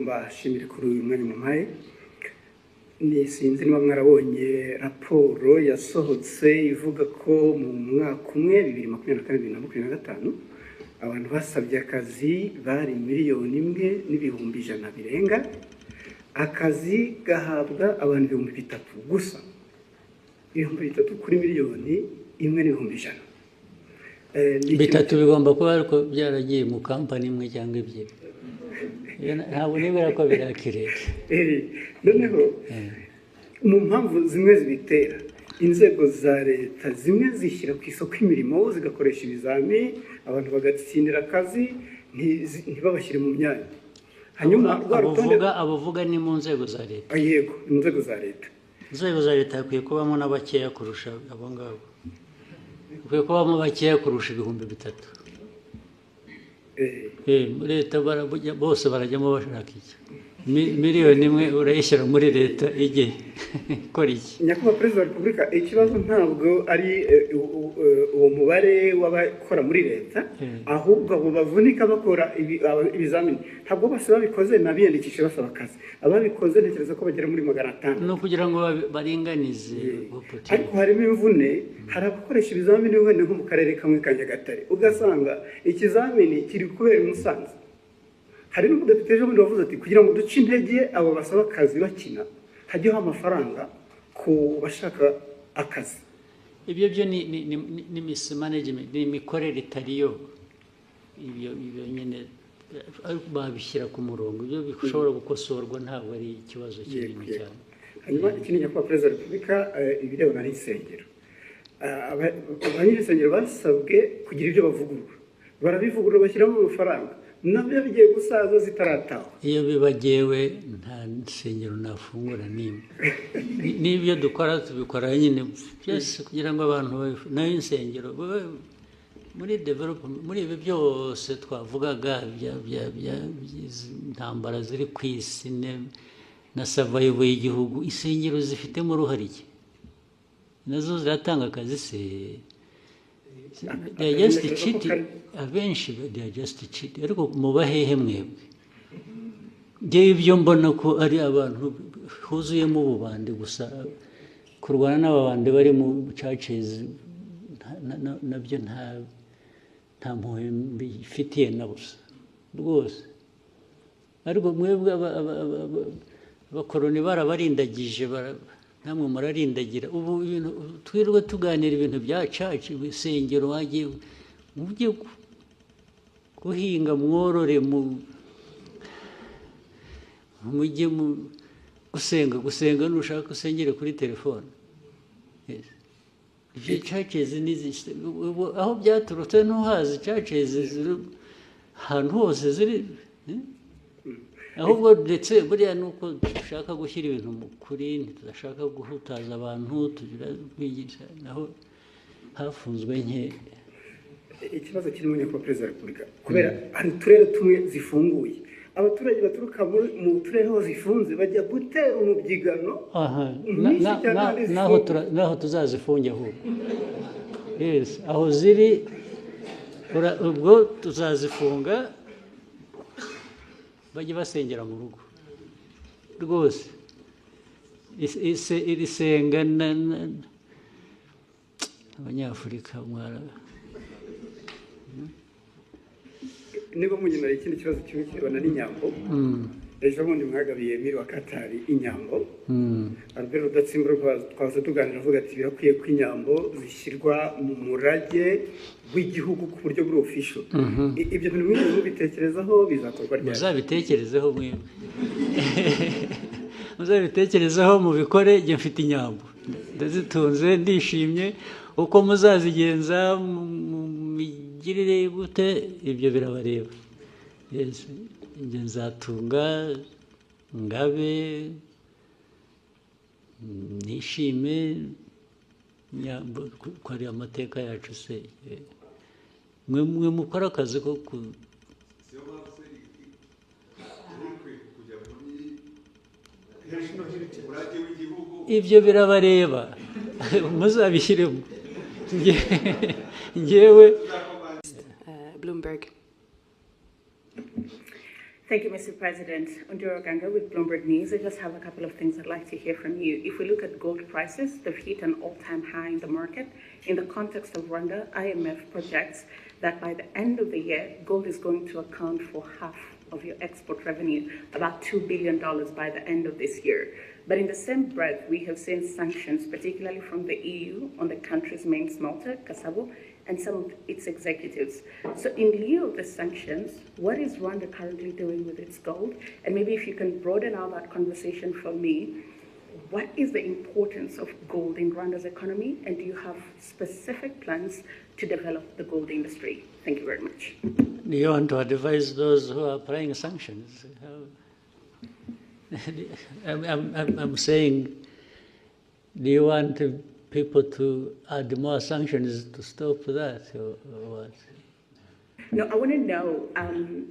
mbashimire kuri uyu mwanya mumpaye. Ni sinzi niba mwarabonye raporo yasohotse ivuga ko mu mwaka umwe 2024-2025 abantu basabye akazi bari 1,100,000 birenga. Akazi gahabwa abantu 3,000 gusa. 3,000 kuri 1,100,000. Bitatu bigomba kuba ariko byaragiye mu kampani imwe cyangwa ebyiri. Ntabwo nibera ko birakireka. Noneho mu mpamvu zimwe zibitera, inzego za leta zimwe zishyira ku isoko imirimo zigakoresha ibizami, abantu bagatsindira akazi ntibabashyire mu myanya. Hanyuma abavuga ni mu nzego za leta. Yego, mu nzego za leta. Inzego za leta hakwiye kubamo n'abakeya kurusha abo ngabo. Hakwiye kubamo bakeya kurusha 3,000. Leta bose barajyamo bashaka iki? 1,000,000 urayishyira muri leta igihe ikora iki? Nyakubahwa Perezida wa Repubulika, ikibazo ntabwo ari uwo mubare w'abakora muri leta, ahubwo abo bavunika bakora ibizamini ntabwo bose babikoze nabiyandikishe basaba akazi. Ababikoze ntekereza ko bagera muri 500. No kugira ngo baringanize. Ariko harimo imvune, hari abakoresha ibizamini wenda nko mu karere kamwe ka Nyagatare, ugasanga ikizamini kiri kubera i Musanze. Hari n'umudepite ejo bundi wavuze ati kugira ngo duce intege abo basaba akazi bakina hajyeho amafaranga ku bashaka akazi. Ibyo byo ni mismanagement, ni imikorere itariyo. Ibyo nyine babishyira ku murongo, ibyo bishobora gukosorwa, ntabwo ari ikibazo kinini cyane. Hanyuma ikindi Nyakubahwa Perezida wa Repubulika, ibirebana n'insengero, abany'insengero basabwe kugira ibyo bavugurura, barabivugurura bashyiramo amafaranga, nabyo bigiye gusaza zitarataha. Iyo bibagewe nta nsengero nafungura nimwe. N'ibyo dukora tubikora nyine byose kugira ngo abantu nayo insengero muri development, muri ibi byose twavugaga intambara ziri ku isi na survival y'igihugu, insengero zifitemo uruhare iki? Nazo ziratanga akazi se? They are just cheating. Abenshi they are just cheating. Ariko mubahehe mwebwe? Ngewe ibyo mbona ko ari abantu huzuyemo ububande gusa, kurwana n'ababande bari mu churches nabyo nta mpuhwe mbifitiye na busa rwose. Ariko mwebwe abakoroni barabarindagije, namwe murarindagira. Ubu ibintu twirwe tuganira ibintu bya church, ibisengero, wagiye mujye guhinga, mworore, mujye gusenga nushaka usengere kuri telefone. Ibyo churches aho byaturutse ntuhazi. Churches ahantu hose ziri, ahubwo ndetse buriya nuko dushaka gushyira ibintu mu kuri, ntidashaka guhutaza abantu, tugira kwigisha naho hafunzwe nke. Ikibazo kirimo Nyakubahwa Perezida wa Repubulika, kubera hari uturere tumwe zifunguye, abaturage baturuka mu turere ho zifunze bajya gutera umubyigano. Naho tuzazifunge ahubwo. Yes, aho ziri ubwo tuzazifunga, bajye basengera mu rugo rwose. Iri senga abanyafurika niba munyina ikindi kibazo kimwe kibona n'inyambo. Ejo bundi mwagabiye miri wa Katari inyambo. Albert Rudatsimburwa twaza tuganira avuga ati birakwiye ko inyambo zishyirwa mu murage w'igihugu ku buryo buri official. Ibyo bintu mwese mubitekerezaho bizakorwa ryari? Muzabitekerezeho mwebwe. Muzabitekerezaho mubikore. Njye mfite inyambo ndazitunze, ndishimye. Uko muzazigenza migirire gute, ibyo birabareba. Yes, njye nzatunga, ngabe, nishime, nyambo ko ari amateka yacu se. Mwe mukora akazi ko ibyo birabareba, muzabishyiremo. Ngewe Bloomberg. Thank you, Mr. President. Onduro Ganga with Bloomberg News. I just have a couple of things I'd like to hear from you. If we look at gold prices, they've hit an all-time high in the market. In the context of Rwanda, IMF projects that by the end of the year, gold is going to account for half of your export revenue, about $2 billion by the end of this year. But in the same breath, we have seen sanctions, particularly from the EU, on the country's main smelter, Kasabo, and some of its executives. So in lieu of the sanctions, what is Rwanda currently doing with its gold? And maybe if you can broaden out that conversation for me, what is the importance of gold in Rwanda's economy? And do you have specific plans to develop the gold industry? Thank you very much. Do you want to advise those who are applying sanctions? I'm saying, do you want people to add more sanctions to stop that, or what? No, I want to know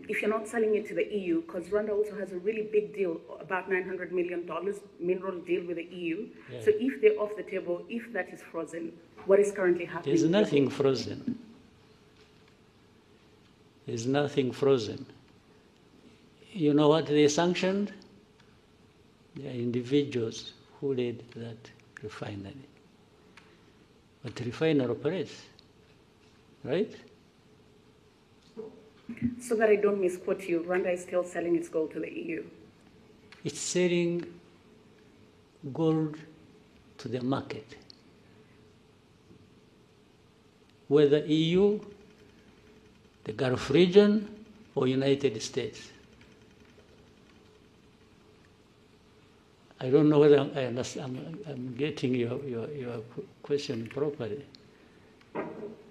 if you're not selling it to the EU, because Rwanda also has a really big deal, about $900 million mineral deal with the EU. Yeah. So if they're off the table, if that is frozen, what is currently happening? There's nothing frozen. There's nothing frozen. You know what they sanctioned? They are individuals who led that refinery. But the refinery operates, right? So that I don't misquote you, Rwanda is still selling its gold to the EU. It's selling gold to the market. Whether EU, the Gulf region, or United States. I don't know whether I'm getting your question properly,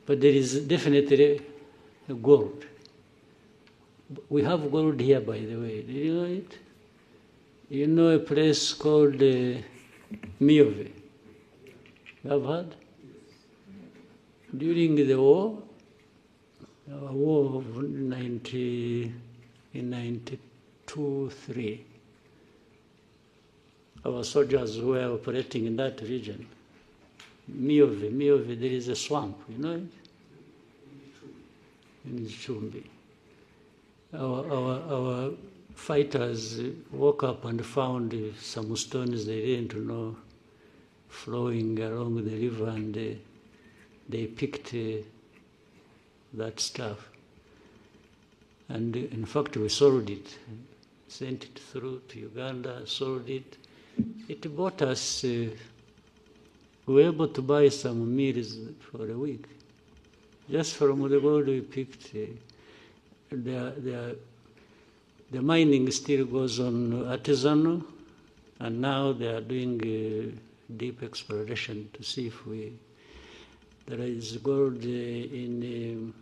but there is definitely gold. We have gold here, by the way. Do you know it? You know a place called Miove? You have heard? During the war of 1992-3, our soldiers were operating in that region. Miove, there is a swamp, you know it? In Chumbi. Our fighters woke up and found some stones they didn't know flowing along the river, and they picked that stuff. And in fact, we sold it, sent it through to Uganda, sold it. It bought us, we were able to buy some meals for a week, just from the gold we picked. The mining still goes on artisanal, and now they are doing deep exploration to see if there is gold in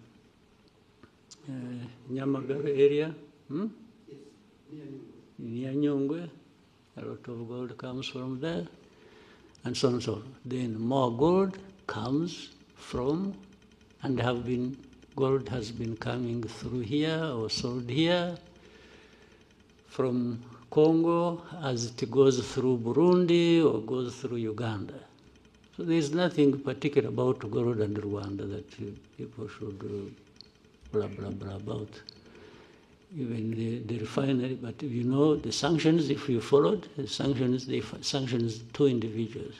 Nyamagabe area, in Nyanyongwe. A lot of gold comes from there, and so on and so on. Then more gold comes from, and gold has been coming through here or sold here from Congo as it goes through Burundi or goes through Uganda. So there's nothing particular about gold and Rwanda that people should blah, blah, blah about. Even the refinery, but you know the sanctions, if you followed, the sanctions, they sanctions two individuals.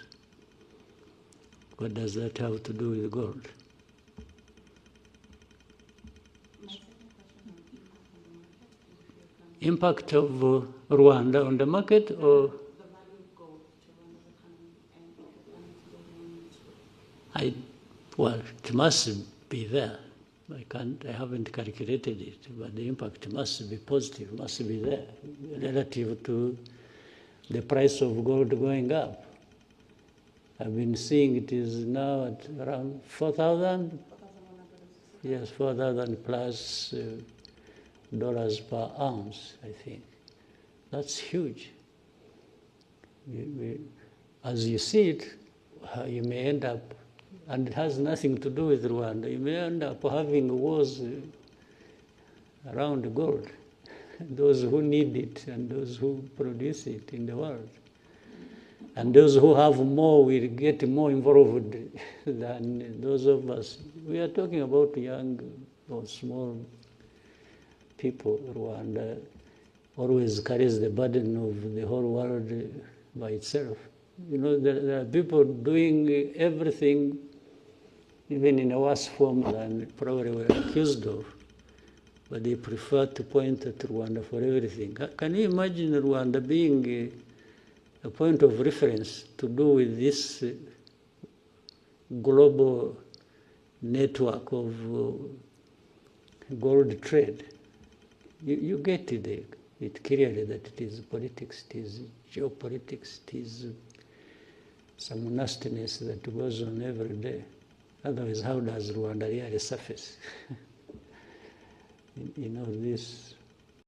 What does that have to do with gold? Impact of Rwanda on the market, or? Well, it must be there. I haven't calculated it, but the impact must be positive, must be there, relative to the price of gold going up. I've been seeing it is now at around 4,000. Yes, 4,000 plus dollars per ounce, I think. That's huge. As you see it, you may end up, and it has nothing to do with Rwanda, you may end up having wars around gold, those who need it and those who produce it in the world. And those who have more will get more involved than those of us. We are talking about young or small people. Rwanda always carries the burden of the whole world by itself. You know, there are people doing everything, even in a worse form than probably we're accused of, but they prefer to point at Rwanda for everything. Can you imagine Rwanda being a point of reference to do with this global network of gold trade? You get it clearly that it is politics, it is geopolitics, it is some nastiness that goes on every day. Otherwise, how does Rwanda really surface in all this?